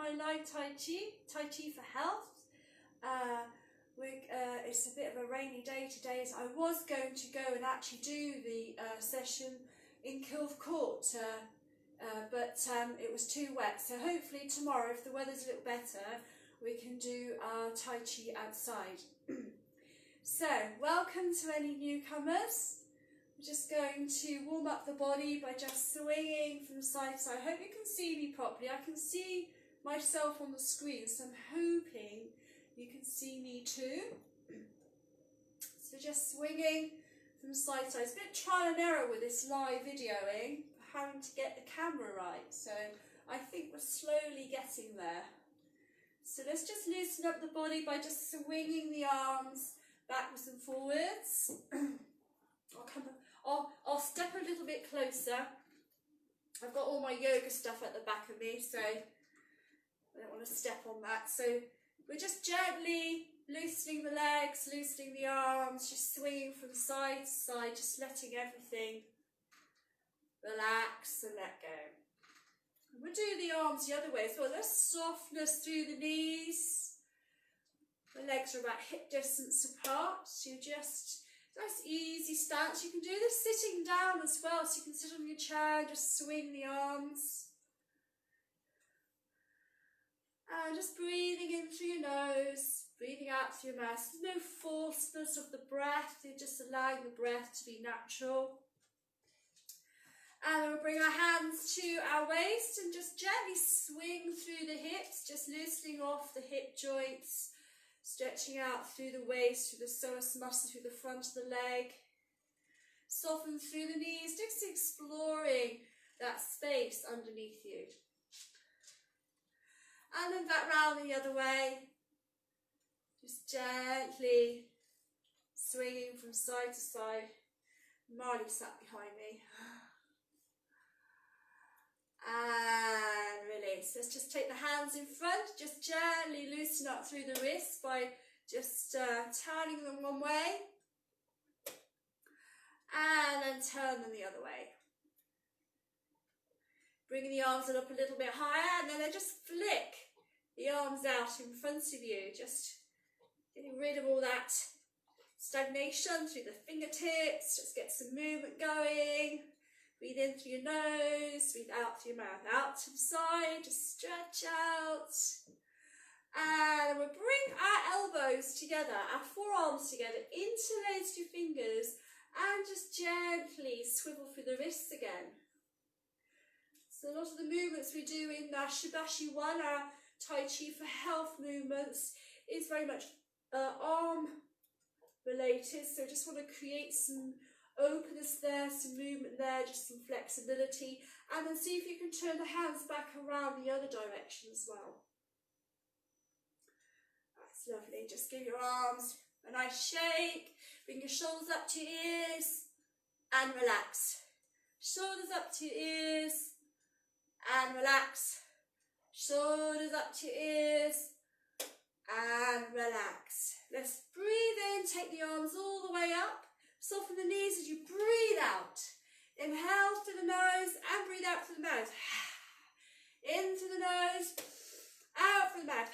I like Tai Chi for health. It's a bit of a rainy day today, so I was going to go and actually do the session in Kilve Court, but it was too wet, so hopefully tomorrow, if the weather's a little better, we can do our Tai Chi outside. So, welcome to any newcomers. I'm just going to warm up the body by just swinging from side to side. I hope you can see me properly. I can see myself on the screen, so I'm hoping you can see me too. So just swinging from side to side. It's a bit trial and error with this live videoing, having to get the camera right. So I think we're slowly getting there. So let's just loosen up the body by just swinging the arms backwards and forwards. I'll step a little bit closer. I've got all my yoga stuff at the back of me, so I don't want to step on that. So we're just gently loosening the legs, loosening the arms, just swinging from side to side, just letting everything relax and let go. And we'll do the arms the other way as well. There's softness through the knees. The legs are about hip distance apart, so you just, nice easy stance. You can do this sitting down as well, so you can sit on your chair and just swing the arms. And just breathing in through your nose, breathing out through your mouth. There's no forcefulness of the breath, you're just allowing the breath to be natural. And then we'll bring our hands to our waist and just gently swing through the hips, just loosening off the hip joints, stretching out through the waist, through the psoas muscle, through the front of the leg. Soften through the knees, just exploring that space underneath you. And then back round the other way. Just gently swinging from side to side. Marley sat behind me. And release. Let's just take the hands in front, just gently loosen up through the wrists by just turning them one way. And then turn them the other way. Bringing the arms up a little bit higher, and then just flick the arms out in front of you, just getting rid of all that stagnation through the fingertips. Just get some movement going. Breathe in through your nose, breathe out through your mouth. Out to the side, just stretch out. And we'll bring our elbows together, our forearms together, interlace your fingers, and just gently swivel through the wrists again. So a lot of the movements we do in our Shibashi 1, our Tai Chi for health movements, is very much arm related. So just want to create some openness there, some movement there, just some flexibility. And then see if you can turn the hands back around the other direction as well. That's lovely. Just give your arms a nice shake. Bring your shoulders up to your ears and relax. Shoulders up to your ears and relax. Shoulders up to your ears and relax. Let's breathe in, take the arms all the way up. Soften the knees as you breathe out. Inhale through the nose and breathe out through the mouth. In through the nose, out through the mouth.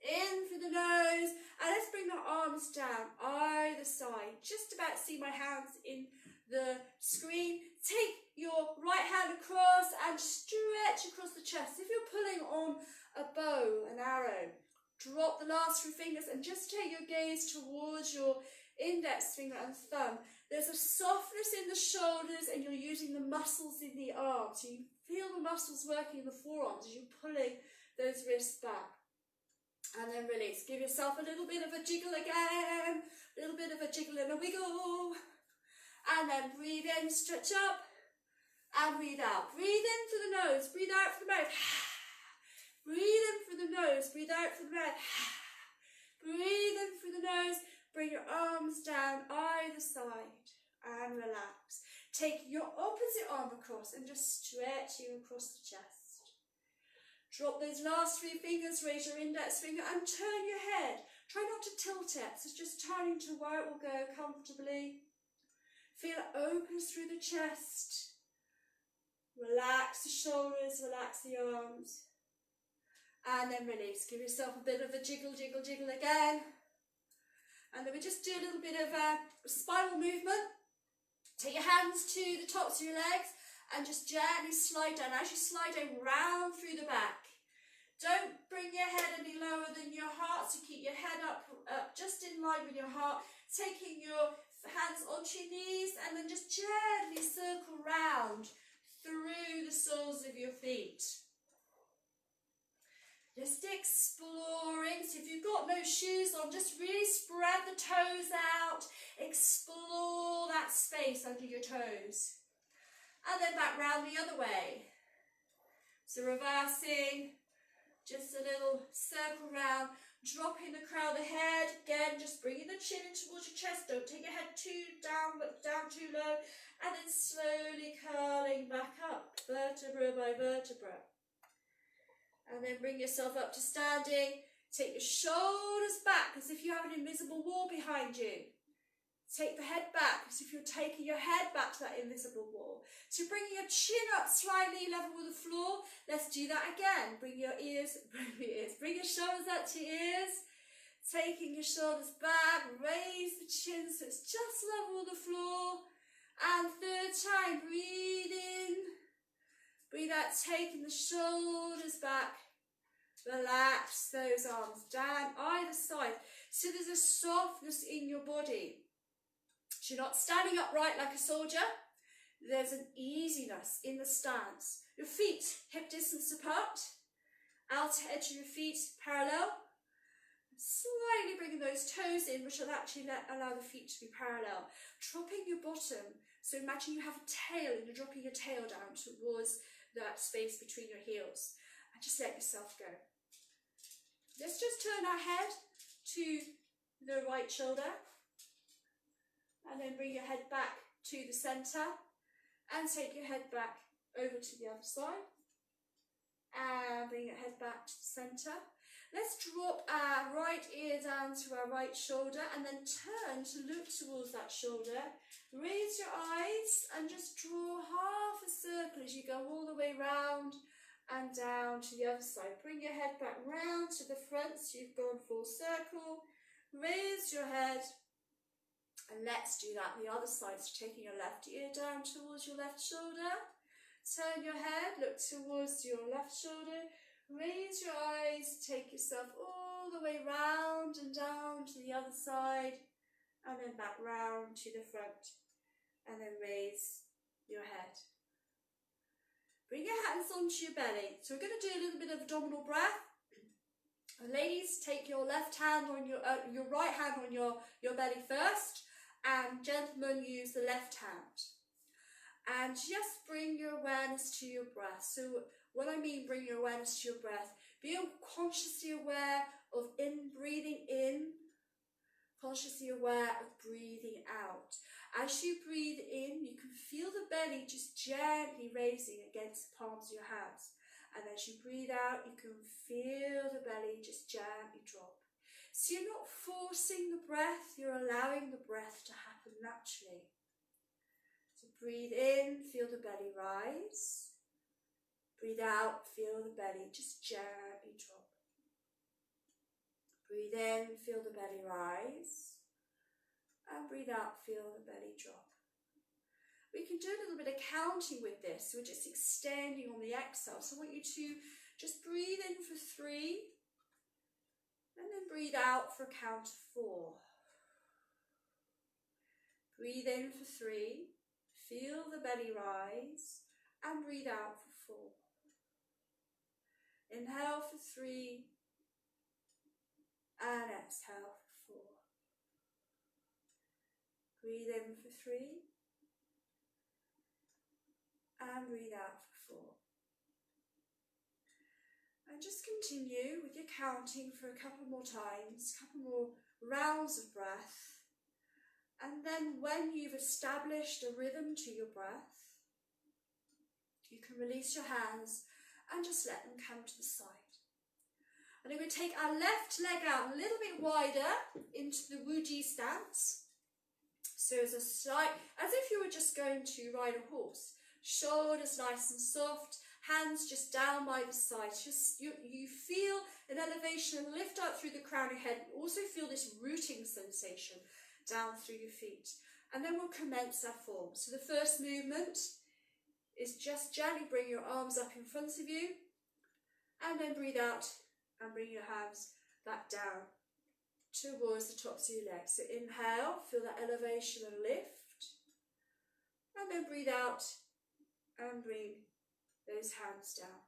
In through the nose. And let's bring the arms down either side. Just about see my hands in the screen. Take your right hand across and stretch across the chest. If you're pulling on a bow, an arrow, drop the last 3 fingers and just take your gaze towards your index finger and thumb. There's a softness in the shoulders and you're using the muscles in the arms. So you feel the muscles working in the forearms as you're pulling those wrists back. And then release. Give yourself a little bit of a jiggle again. A little bit of a jiggle and a wiggle. And then breathe in, stretch up. And breathe out. Breathe in through the nose. Breathe out through the mouth. Breathe in through the nose. Breathe out through the mouth. Breathe in through the nose. Bring your arms down either side and relax. Take your opposite arm across and just stretch you across the chest. Drop those last 3 fingers, raise your index finger and turn your head. Try not to tilt it, so it's just turning to where it will go comfortably. Feel it open through the chest. Relax the shoulders, relax the arms. and then release. Give yourself a bit of a jiggle, jiggle, jiggle again. And then we just do a little bit of a spinal movement. Take your hands to the tops of your legs and just gently slide down. As you slide down, round through the back. Don't bring your head any lower than your heart, so keep your head up just in line with your heart. Taking your hands onto your knees and then just gently circle round through the soles of your feet. Just exploring. So if you've got no shoes on, just really spread the toes out. Explore that space under your toes. And then back round the other way. So reversing, just a little circle round, dropping the crown of the head. Again, just bringing the chin in towards your chest. Don't take your head too down, but down too low. And then slowly curling back up, vertebra by vertebra. And then bring yourself up to standing. Take your shoulders back as if you have an invisible wall behind you. Take the head back as if you're taking your head back to that invisible wall. So bringing your chin up slightly level with the floor. Let's do that again. Bring your shoulders up to your ears. Taking your shoulders back, raise the chin so it's just level with the floor. And third time, breathe in. Breathe out, taking the shoulders back. Relax those arms down either side. So there's a softness in your body. So you're not standing upright like a soldier. There's an easiness in the stance. Your feet hip distance apart. Outer edge of your feet parallel. Slightly bringing those toes in, which will actually allow the feet to be parallel. Dropping your bottom. So imagine you have a tail and you're dropping your tail down towards that space between your heels, and just let yourself go. Let's just turn our head to the right shoulder and then bring your head back to the center and take your head back over to the other side and bring your head back to the center. Let's drop our right ear down to our right shoulder and then turn to look towards that shoulder. Raise your eyes and just draw half a circle as you go all the way round and down to the other side. Bring your head back round to the front so you've gone full circle. Raise your head and let's do that the other side. So taking your left ear down towards your left shoulder. Turn your head, look towards your left shoulder. Raise your eyes, take yourself all the way round and down to the other side and then back round to the front and then raise your head. Bring your hands onto your belly. So we're going to do a little bit of abdominal breath. Ladies, take your left hand on your right hand on your belly first, and gentlemen, use the left hand. And just bring your awareness to your breath. So what I mean bring your awareness to your breath, be consciously aware of breathing in, consciously aware of breathing out. As you breathe in, you can feel the belly just gently raising against the palms of your hands. And as you breathe out, you can feel the belly just gently drop. So you're not forcing the breath, you're allowing the breath to happen naturally. So breathe in, feel the belly rise. Breathe out, feel the belly just gently drop. Breathe in, feel the belly rise. And breathe out, feel the belly drop. We can do a little bit of counting with this. We're just extending on the exhale. So I want you to just breathe in for 3. And then breathe out for a count of 4. Breathe in for 3. Feel the belly rise. And breathe out for 4. Inhale for 3 and exhale for 4. Breathe in for 3 and breathe out for 4. And just continue with your counting for a couple more times, a couple more rounds of breath. And then when you've established a rhythm to your breath, you can release your hands and just let them come to the side. And then we take our left leg out a little bit wider into the Wuji stance. So as if you were just going to ride a horse. Shoulders nice and soft, Hands just down by the sides. Just you feel an elevation and lift up through the crown of your head. Also feel this rooting sensation down through your feet. And then we'll commence our form. So the first movement is just gently bring your arms up in front of you. And then breathe out and bring your hands back down towards the tops of your legs. So inhale, feel that elevation and lift. And then breathe out and bring those hands down.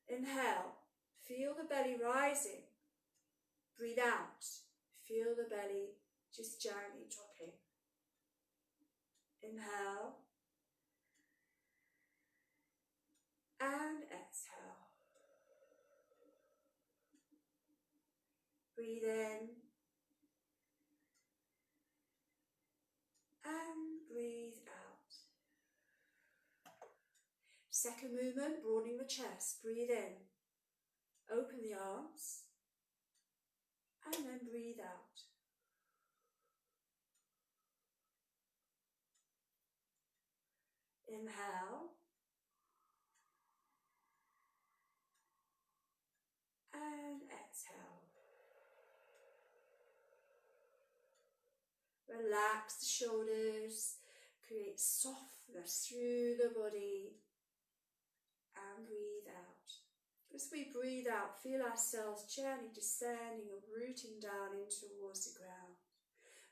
Inhale, feel the belly rising. Breathe out, feel the belly just gently dropping. Inhale and exhale. Breathe in and breathe out. Second movement, broadening the chest. Breathe in, open the arms, and then breathe out. Inhale and exhale. Relax the shoulders, create softness through the body, and breathe out. As we breathe out, feel ourselves gently descending and rooting down in towards the ground.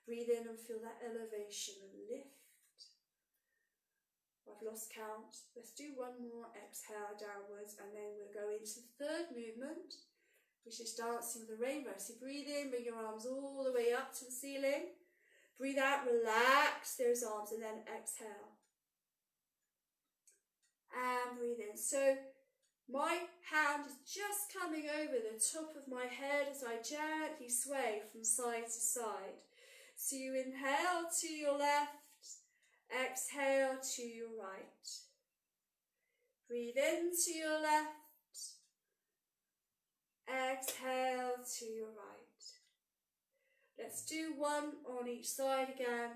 Breathe in and feel that elevation and lift. I've lost count. Let's do one more exhale downwards, and then we'll go into the third movement, which is dancing with the rainbow. So breathe in, bring your arms all the way up to the ceiling. Breathe out, relax those arms, and then exhale. And breathe in. So my hand is just coming over the top of my head as I gently sway from side to side. So you inhale to your left, exhale to your right. Breathe in to your left, exhale to your right. Let's do one on each side again.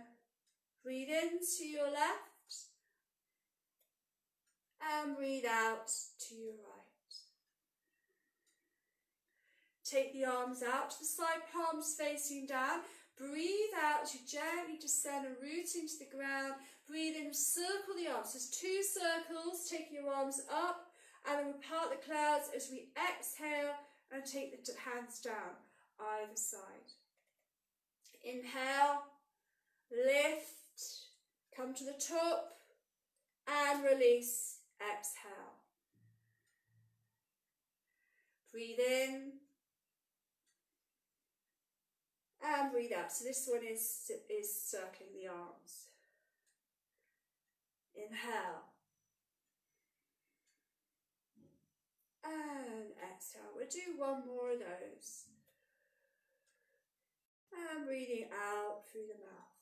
Breathe in to your left and breathe out to your right. Take the arms out to the side, palms facing down. Breathe out, you gently descend and root into the ground. Breathe in, circle the arms. There's 2 circles, take your arms up, and then we part the clouds as we exhale and take the hands down either side. Inhale, lift, come to the top, and release, exhale. Breathe in, and breathe out. So this one is circling the arms. Inhale, and exhale. We'll do one more of those. And breathing out through the mouth.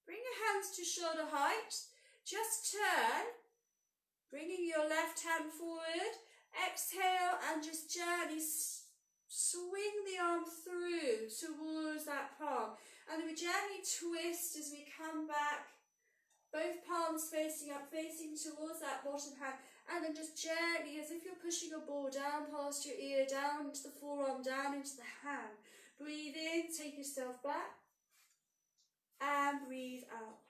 Bring your hands to shoulder height. Just turn, bringing your left hand forward. Exhale and just gently swing the arm through towards that palm. And then we gently twist as we come back. Both palms facing up, facing towards that bottom hand. And then just gently, as if you're pushing a ball down past your ear, down into the forearm, down into the hand. Breathe in, take yourself back, and breathe out.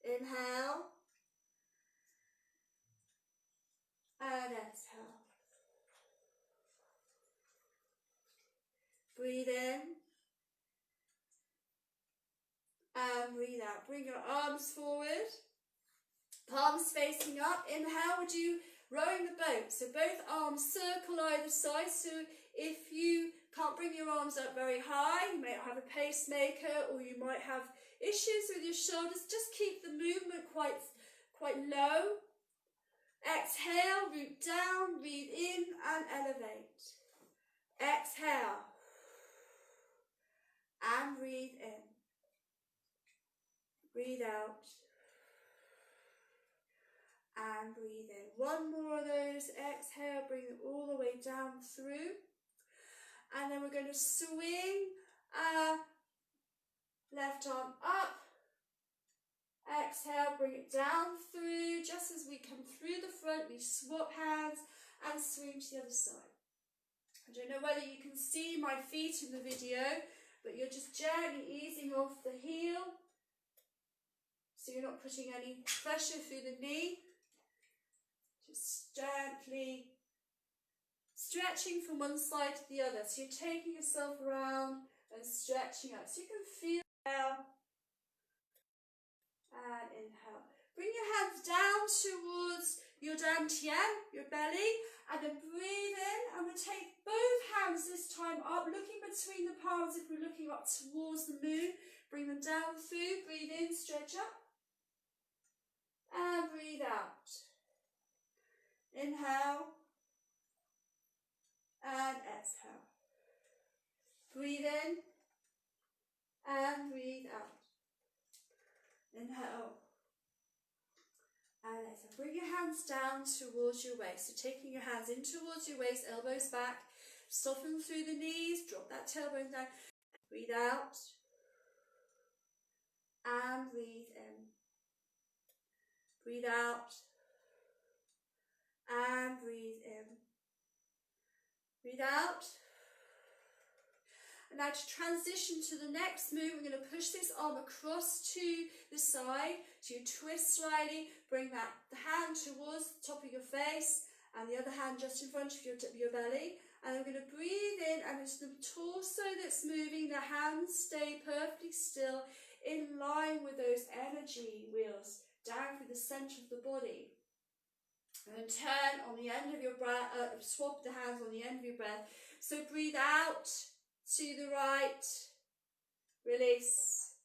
Inhale, and exhale. Breathe in, and breathe out. Bring your arms forward, palms facing up. Inhale, we'll do rowing the boat. So both arms circle either side. So if you can't bring your arms up very high, you might have a pacemaker, or you might have issues with your shoulders, just keep the movement quite low. Exhale, root down, breathe in and elevate. Exhale and breathe in. Breathe out and breathe in. One more of those. Exhale, bring it all the way down through. And then we're going to swing our left arm up Exhale, bring it down through. Just as we come through the front, we swap hands and swing to the other side. I don't know whether you can see my feet in the video, but you're just gently easing off the heel, so you're not putting any pressure through the knee. Just gently stretching from one side to the other. So you're taking yourself around and stretching out. So you can feel out and inhale. Bring your hands down towards your dantian, your belly, and then breathe in. And we'll take both hands this time up, looking between the palms if we're looking up towards the moon. Bring them down through. Breathe in, stretch up. And breathe out. Inhale. And exhale. Breathe in. And breathe out. Inhale. And exhale. Bring your hands down towards your waist. So taking your hands in towards your waist, elbows back. Soften through the knees. Drop that tailbone down. Breathe out. And breathe in. Breathe out. And breathe in. Breathe out. And now to transition to the next move, we're going to push this arm across to the side. So you twist slightly, bring the hand towards the top of your face and the other hand just in front of your belly. And I'm going to breathe in, and it's the torso that's moving. The hands stay perfectly still in line with those energy wheels down through the centre of the body. And then turn on the end of your breath, swap the hands on the end of your breath. So breathe out to the right, release,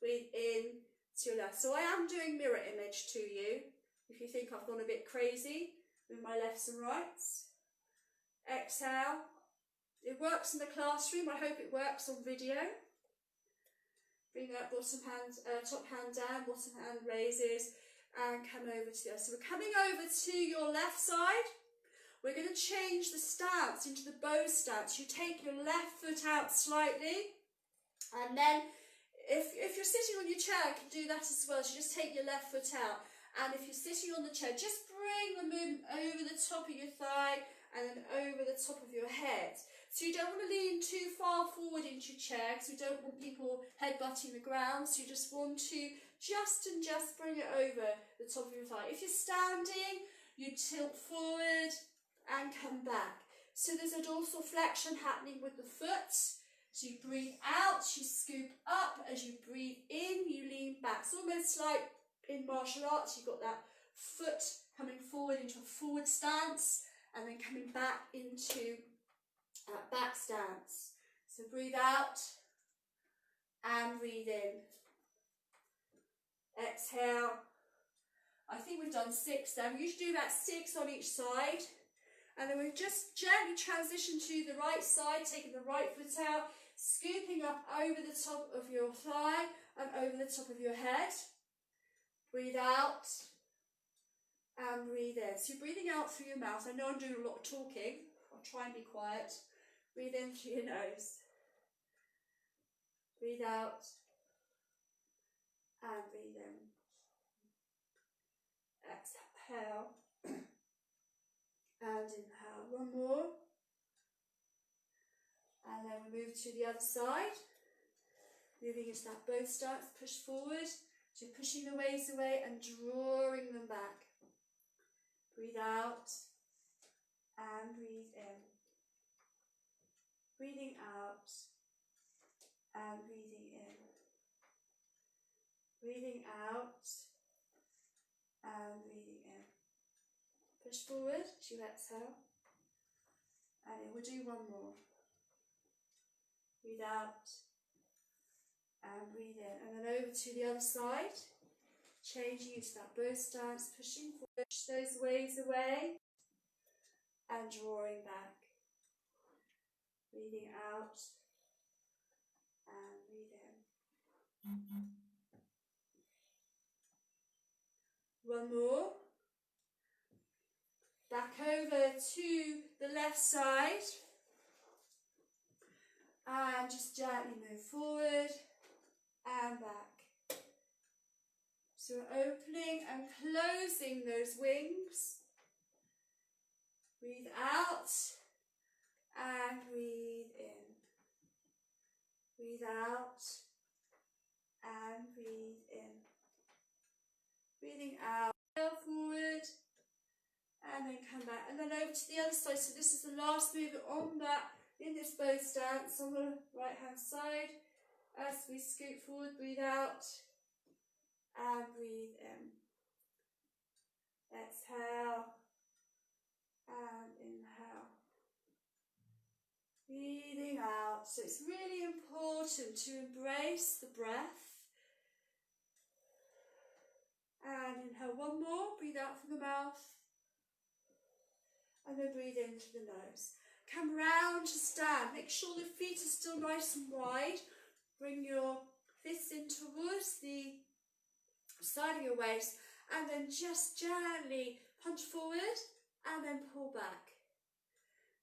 breathe in to your left. So I am doing mirror image to you, if you think I've gone a bit crazy with my lefts and rights. Exhale. It works in the classroom, I hope it works on video. Bring that bottom hand, top hand down, bottom hand raises, and come over to the other. So we're coming over to your left side. We're going to change the stance into the bow stance. You take your left foot out slightly, and then if you're sitting on your chair, you can do that as well. So just take your left foot out, and if you're sitting on the chair, just bring the movement over the top of your thigh and then over the top of your head. So you don't want to lean too far forward into your chair, because we don't want people headbutting the ground. So you just want to just bring it over the top of your thigh. If you're standing, you tilt forward and come back. So there's a dorsal flexion happening with the foot. So you breathe out, you scoop up. As you breathe in, you lean back. It's almost like in martial arts, you've got that foot coming forward into a forward stance and then coming back into back stance. So breathe out and breathe in. Exhale. I think we've done 6 then. We usually do about 6 on each side. And then we've just gently transitioned to the right side, taking the right foot out, scooping up over the top of your thigh and over the top of your head. Breathe out and breathe in. So you're breathing out through your mouth. I know I'm doing a lot of talking. I'll try and be quiet. Breathe in through your nose. Breathe out and breathe in. Exhale. And inhale. One more. And then we move to the other side. Moving into that bow stance, push forward. So you're pushing the waves away and drawing them back. Breathe out and breathe in. Breathing out and breathing in. Breathing out and breathing in. Push forward as you exhale. And then we'll do one more. Breathe out and breathe in. And then over to the other side. Changing into that bow stance, pushing forward, push those waves away and drawing back. Breathing out and breathe in. One more. Back over to the left side. And just gently move forward and back. So we're opening and closing those wings. Breathe out and breathe in. Breathe out and breathe in. Breathing out, forward, and then come back. And then over to the other side. So this is the last movement on that, in this bow stance on the right hand side. As we scoot forward, breathe out and breathe in. Exhale and inhale. Breathing out. So it's really important to embrace the breath. And inhale one more, breathe out from the mouth. And then breathe in through the nose. Come round to stand. Make sure the feet are still nice and wide. Bring your fists in towards the side of your waist. And then just gently punch forward and then pull back.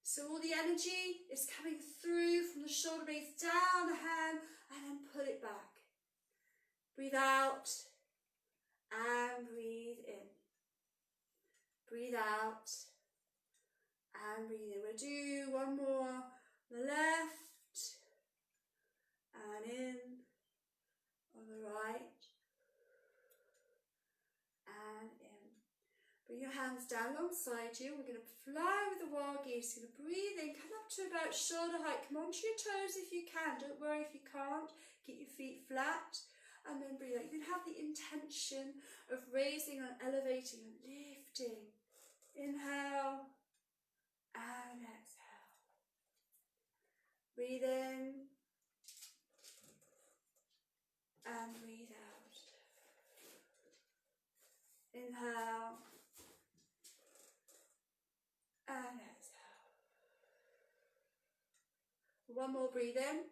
So all the energy is coming through from the shoulder blades down the hand and then pull it back. Breathe out and breathe in. Breathe out and breathe in. We'll do one more. The left and in. On the right and in. Bring your hands down alongside you. We're going to fly with the wild geese. You're going to breathe in, come up to about shoulder height. Come onto your toes if you can. Don't worry if you can't. Keep your feet flat. And then breathe out. You can have the intention of raising and elevating and lifting. Inhale and exhale. Breathe in and breathe out. Inhale and exhale. One more, breathe in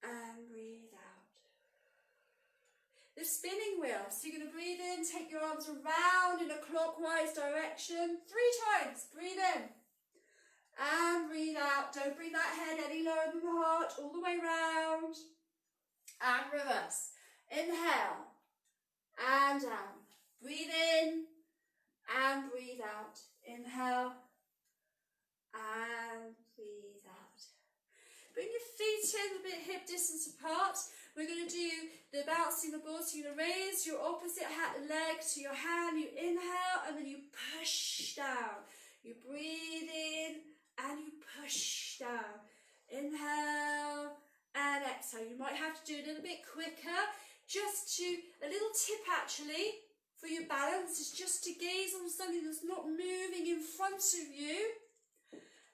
and breathe out. The spinning wheel. So you're going to breathe in, take your arms around in a clockwise direction 3 times. Breathe in and breathe out. Don't bring that head any lower than the heart. All the way round and reverse. Inhale and down. Breathe in and breathe out. Inhale and breathe out. Bring your feet in a bit hip distance apart. We're going to do the bouncing the ball. So you're going to raise your opposite leg to your hand. You inhale and then you push down. You breathe in and you push down. Inhale and exhale. You might have to do it a little bit quicker. A little tip actually for your balance is just to gaze on something that's not moving in front of you.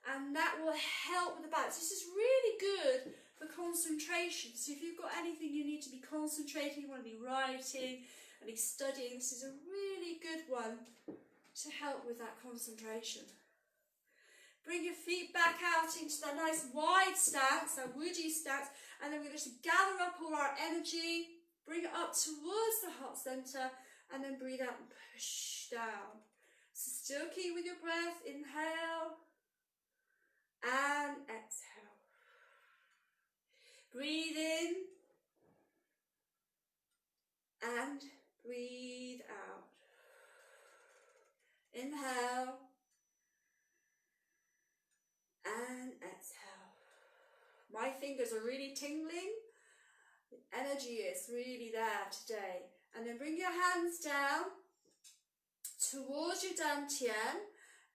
And that will help with the balance. This is really good for concentration. So if you've got anything you need to be concentrating, you want to be writing, any studying, this is a really good one to help with that concentration. Bring your feet back out into that nice wide stance, that woody stance, and then we're going to gather up all our energy, bring it up towards the heart center, and then breathe out and push down. So still keep with your breath. Inhale and exhale. Breathe in and breathe out. Inhale and exhale. My fingers are really tingling. The energy is really there today. And then bring your hands down towards your dantian,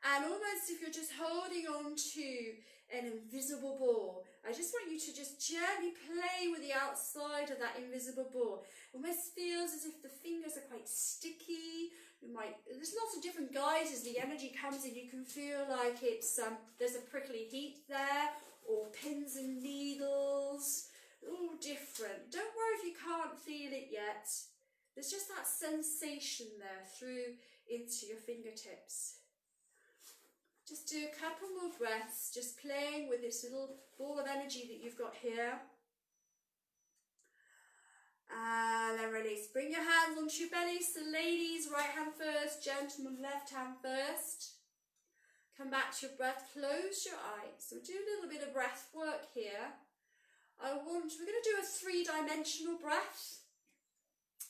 and almost if you're just holding on to an invisible ball, I just want you to just gently play with the outside of that invisible ball. It almost feels as if the fingers are quite sticky. There's lots of different guises the energy comes in. You can feel like it's there's a prickly heat there, or pins and needles, all different. Don't worry if you can't feel it yet. There's just that sensation there through into your fingertips. Just do a couple more breaths, just playing with this little ball of energy that you've got here. And then release. Bring your hands onto your belly. So ladies, right hand first, gentlemen, left hand first. Come back to your breath, close your eyes. So do a little bit of breath work here. we're going to do a 3-dimensional breath.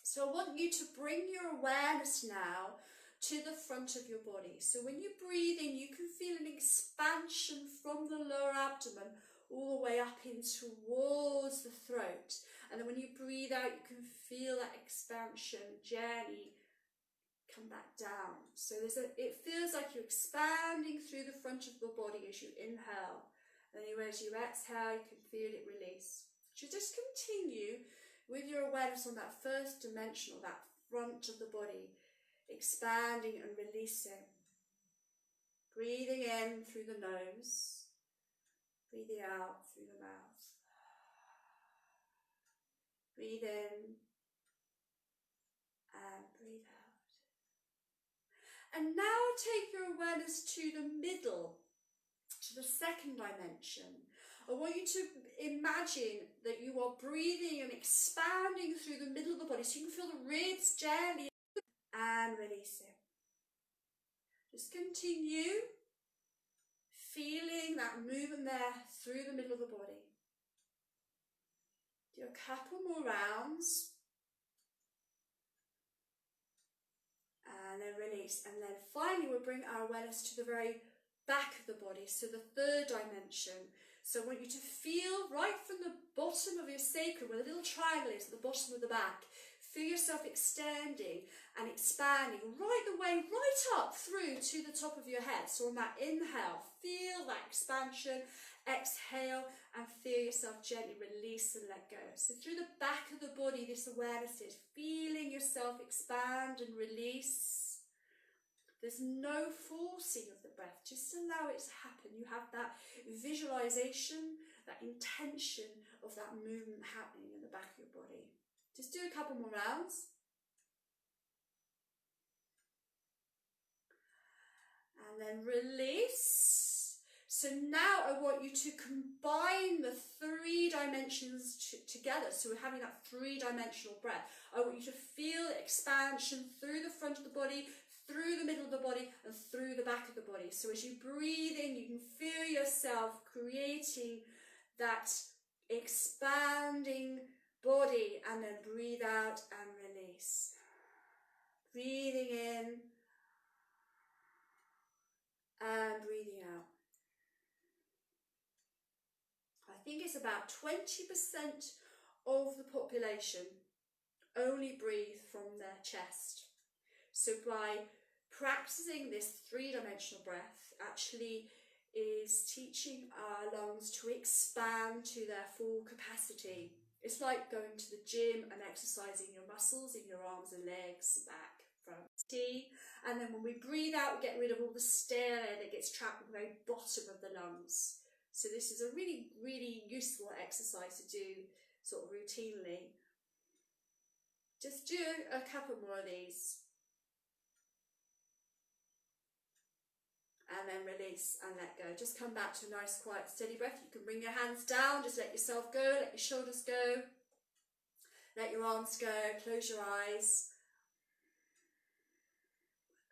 So I want you to bring your awareness now to the front of your body. So when you breathe in, you can feel an expansion from the lower abdomen all the way up in towards the throat. And then when you breathe out, you can feel that expansion gently come back down. So it feels like you're expanding through the front of the body as you inhale. And then as you exhale, you can feel it release. So just continue with your awareness on that first dimensional, that front of the body, expanding and releasing. Breathing in through the nose, breathing out through the mouth. Breathe in and breathe out. And now take your awareness to the middle, to the second dimension. I want you to imagine that you are breathing and expanding through the middle of the body so you can feel the ribs gently and releasing. Just continue feeling that movement there through the middle of the body. Do a couple more rounds. And then release. And then finally we'll bring our awareness to the very back of the body, so the third dimension. So I want you to feel right from the bottom of your sacrum, where the little triangle is at the bottom of the back. Feel yourself extending and expanding right the way right up through to the top of your head. So on that inhale, feel that expansion. Exhale and feel yourself gently release and let go. So through the back of the body, this awareness is feeling yourself expand and release. There's no forcing of the breath, just allow it to happen. You have that visualization, that intention of that movement happening in the back of your body. Just do a couple more rounds. And then release. So now I want you to combine the 3 dimensions together. So we're having that 3-dimensional breath. I want you to feel expansion through the front of the body, through the middle of the body, and through the back of the body. So as you breathe in, you can feel yourself creating that expanding body, and then breathe out and release. Breathing in and breathing out. I think it's about 20% of the population only breathe from their chest. So by practicing this 3-dimensional breath actually is teaching our lungs to expand to their full capacity. It's like going to the gym and exercising your muscles in your arms and legs, back, front, and then when we breathe out, we get rid of all the stale air that gets trapped at the very bottom of the lungs. So this is a really, really useful exercise to do sort of routinely. Just do a couple more of these. And then release and let go. Just come back to a nice, quiet, steady breath. You can bring your hands down, just let yourself go, let your shoulders go. Let your arms go, close your eyes.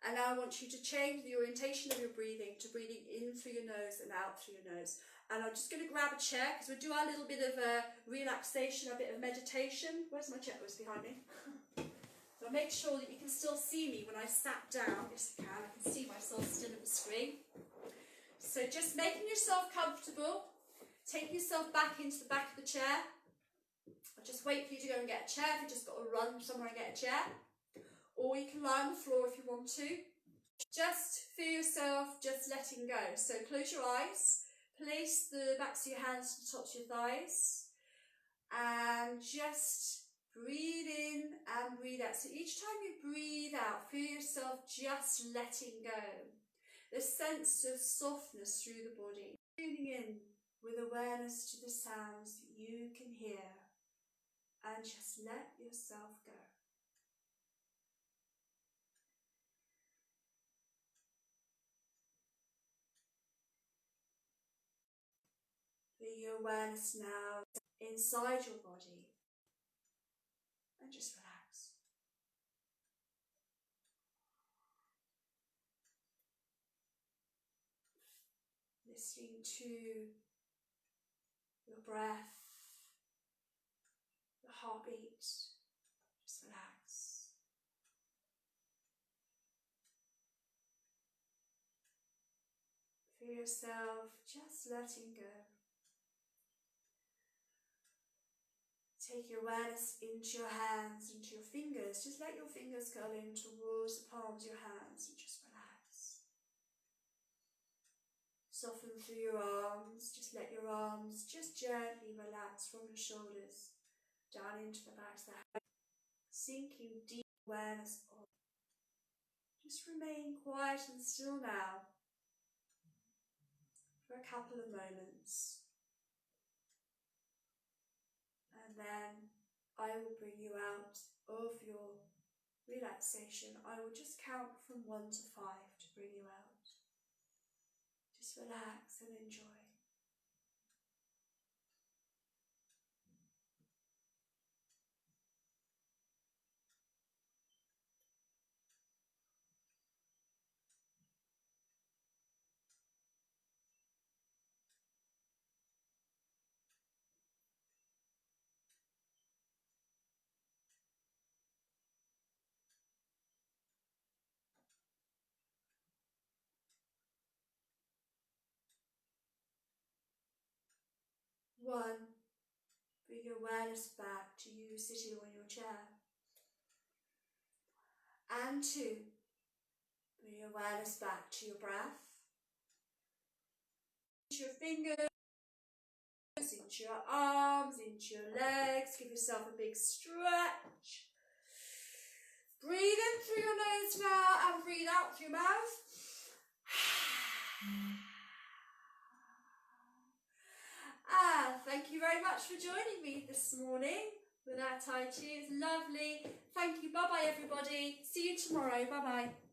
And now I want you to change the orientation of your breathing to breathing in through your nose and out through your nose. And I'm just going to grab a chair because we'll do our little bit of relaxation, a bit of meditation. Where's my chair? Oh, it's behind me. So I'll make sure that you can still see me when I sat down. Yes, I can see myself still at the screen. So just making yourself comfortable, taking yourself back into the back of the chair. I'll just wait for you to go and get a chair if you've just got to run somewhere and get a chair. Or you can lie on the floor if you want to. Just feel yourself just letting go. So close your eyes, place the backs of your hands to the tops of your thighs, and just breathe in and breathe out. So each time you breathe out, feel yourself just letting go. The sense of softness through the body. Tuning in with awareness to the sounds that you can hear, and just let yourself go. Bring your awareness now inside your body and just relax. Listening to your breath heartbeat. Just relax. Feel yourself just letting go. Take your awareness into your hands, into your fingers. Just let your fingers curl in towards the palms of your hands and just relax. Soften through your arms. Just let your arms just gently relax from your shoulders down into the back of the head. Sinking deep awareness on. Just remain quiet and still now for a couple of moments. And then I will bring you out of your relaxation. I will just count from 1 to 5 to bring you out. Just relax and enjoy. 1, bring your awareness back to you sitting on your chair. And 2, bring your awareness back to your breath. Into your fingers, into your arms, into your legs. Give yourself a big stretch. Breathe in through your nose now and breathe out through your mouth. Thank you very much for joining me this morning with our Tai Chi. It's lovely. Thank you. Bye-bye, everybody. See you tomorrow. Bye-bye.